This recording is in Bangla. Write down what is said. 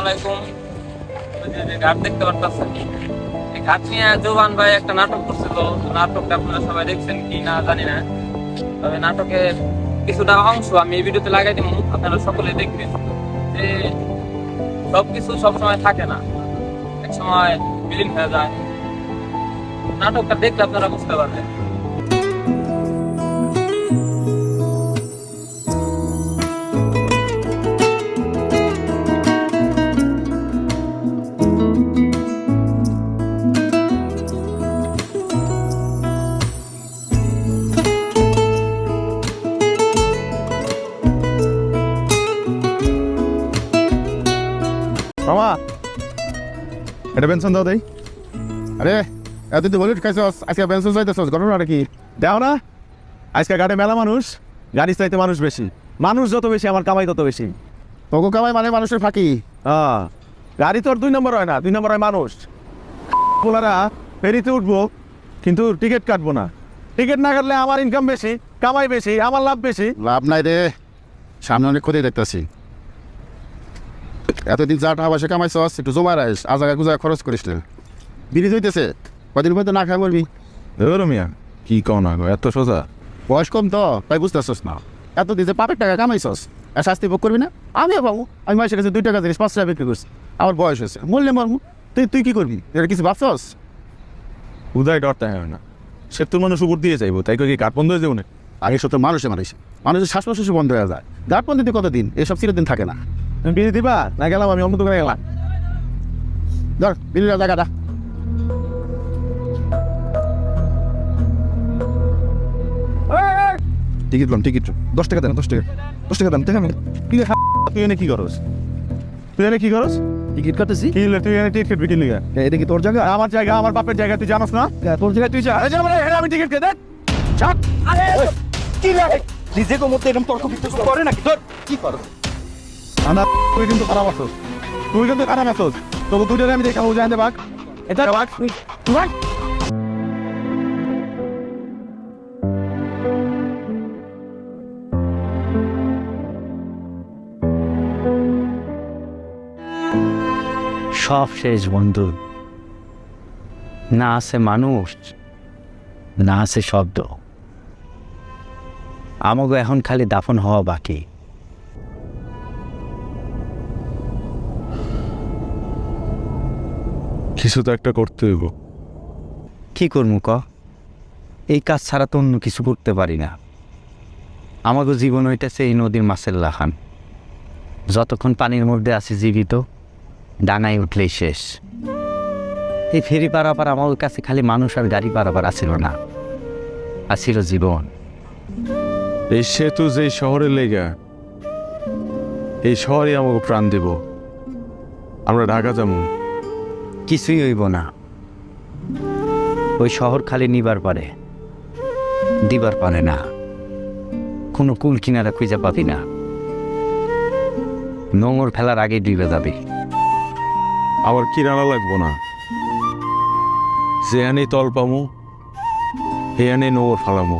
আলাইকুম। ওই যে ঘাট দেখতে পারতেছেন, এই ঘাট নিয়ে জোবান ভাই একটা নাটক করছিল। নাটকটা আপনারা সবাই দেখছেন কি না জানি না, তবে নাটকের কিছুটা অংশ আমি এই ভিডিওতে লাগাই দিব, আপনারা সকলে দেখবেন যে সবকিছু সবসময় থাকে না, এক সময় বিলীন হয়ে যায়। নাটকটা দেখলে আপনারা বুঝতে পারবেন। মামা এটা বেনসন দাও দেই। আরে এত তুই বলি খাইছস, আজকে বেনসন চাইতেছস, ঘটনাটা কি দেও না? আজকে ঘাটে মেলা মানুষ, গাড়ি চাইতে মানুষ বেশি, মানুষ যত বেশি আমার কামাই তত বেশি। তোকে কামাই মানে মানুষের ফাঁকি। হ্যাঁ, গাড়ি তোর 2 নম্বর হয় না, 2 নম্বর হয় মানুষ। পোলারা ফেরিতে উঠবো কিন্তু টিকিট কাটবো না। টিকিট না কাটলে আমার ইনকাম বেশি, কামাই বেশি, আমার লাভ বেশি। লাভ নাই রে, সামনে অনেক ক্ষতি দেখতেছি। এতদিন যা টাকা পয়সা কামাইছস একটু জমা রাখিস, আজাগা গুজা খরচ করিস না। বিড়ি হইতেছে, কদিন পর্যন্ত না খাই বলবি। মিয়া কি কও না গো, এত সোজা? বয়স কম তো তাই বুঝতেছস না। এতদিন যে পাপের টাকা কামাইছস আর শাস্তি ভোগ করবি না? আমিও পাবো। আমি মাসের কাছে 2 টাকা জিনিস 5 টাকা বিক্রি করছি, আমার বয়স হয়েছে, মরলে মরবো। তুই কি করবি? এটা কিছু ভাবছস? উদয় ডরতে হয় না, সে তোর মানুষ উপর দিয়ে যাইব, তাই কি কাঠ বন্ধ হয়ে যাবো না? আগে সত্য মানুষের শ্বাস প্রশ্বাস বন্ধ হয়ে যায়। গাট পন্থীতে কতদিন, এসব চিরদিন থাকে না। তুমি বিয়ে দিবা না? গেলাম আমি অন্য দোকানে গেলাম। ধর বিড়ির জায়গাটা। টিকিট লাম, টিকিট 10 টাকা দেন, 10 টাকা, 10 টাকা দেন। দেখেন তুই এনে কি করস? তুই এনে কি করস? টিকিট কাটতেছি। কি হলো তুই এনে টিকিট কাটবি কি লিগা? এটা কি তোর জায়গা? আমার জায়গা, আমার বাপের জায়গা, তুই জানোস না? তোর জায়গায় তুই যা। আরে যাবো না, আমি টিকিট কে দেন। চাপ। আরে কি লাগে? নিজেকে মধ্যে এরকম তর্ক বিতর্ক করে নাকি? তোর কি করো? আনা তুই কিন্তু খারাপ আছিস, তুই কিন্তু খারাপ আছিস। তবু তুই আমি দেখাবো, জানতে বাক এটা বাক তুই বাক। সব শেষ বন্ধু, না আছে মানুষ, না আছে শব্দ। আমাকে এখন খালি দাফন হওয়া বাকি। কিছু তো একটা করতে হইব। কি করবো ক? এই কাজ ছাড়া তো অন্য কিছু করতে পারি না। আমাকে জীবন হইতেছে এই নদীর মাছের লাখান। যতক্ষণ পানির মধ্যে আছি জীবিত, ডাঙায় উঠলেই শেষ। এই ফেরি পারাপার আমার কাছে খালি মানুষ আর গাড়ি পারাপার আসিল না, আসিল জীবন। এই সেতু যে শহরে লেগা, এই শহরে আমাকে প্রাণ দেব। আমরা ঢাকা যাবো। কিছুই হইব না। ওই শহর খালি নিবার পারে, দিবার পারে না। কোনো কুল কিনারা খুঁজে পাবি না। নোংর ফেলার আগে ডুবে যাবি। আবার কিনারা লাগবো না, যে আনে তল পামু, হে আনে নোংর ফালামু।